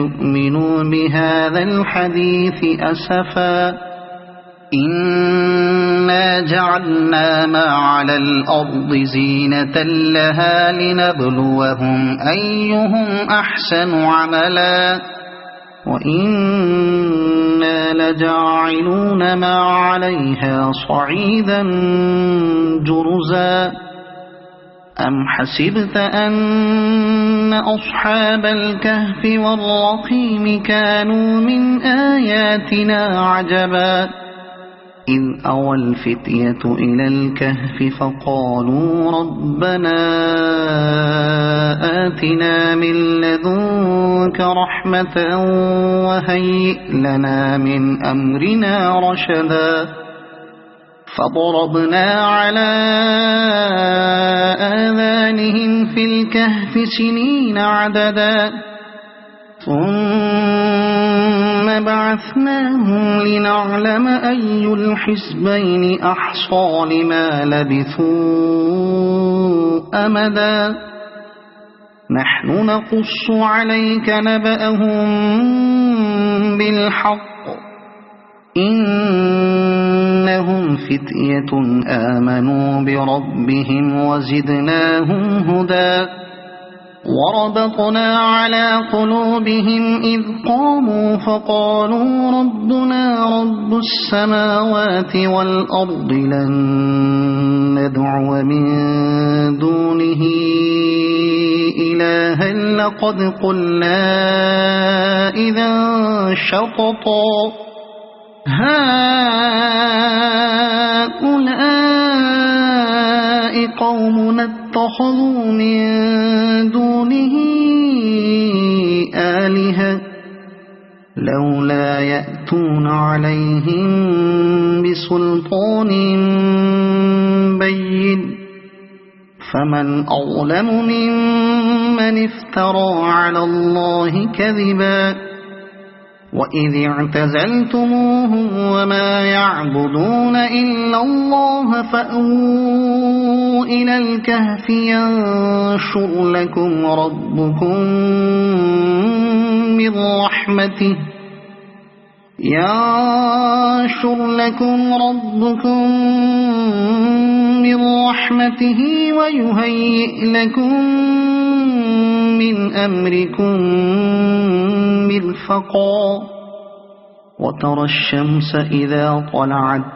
ليؤمنوا بهذا الحديث أسفا إنا جعلنا ما على الأرض زينة لها لنبلوهم أيهم أحسن عملا وإنا لجاعلون ما عليها صعيدا جرزا أم حسبت أن أصحاب الكهف والرقيم كانوا من آياتنا عجبا إذ أوى الفتية إلى الكهف فقالوا ربنا آتنا من لدنك رحمة وهيئ لنا من أمرنا رشدا فضربنا على آذانهم في الكهف سنين عددا ثم بعثناهم لنعلم أي الحزبين أحصى لما لبثوا أمدا نحن نقص عليك نبأهم بالحق إنهم فتية آمنوا بربهم وزدناهم هدى وربطنا على قلوبهم إذ قاموا فقالوا ربنا رب السماوات والأرض لن ندعو من دونه إلها لقد قلنا إذا شططا هؤلاء قومنا اتخذوا من دونه آلهة لولا يأتون عليهم بسلطان بين فمن أظلم ممن افترى على الله كذبا وإذ اعتزلتموهم وما يعبدون إلا الله فأووا إلى الكهف ينشر لكم ربكم من رحمته ويهيئ لكم من أمركم مرفقا وترى الشمس إذا طلعت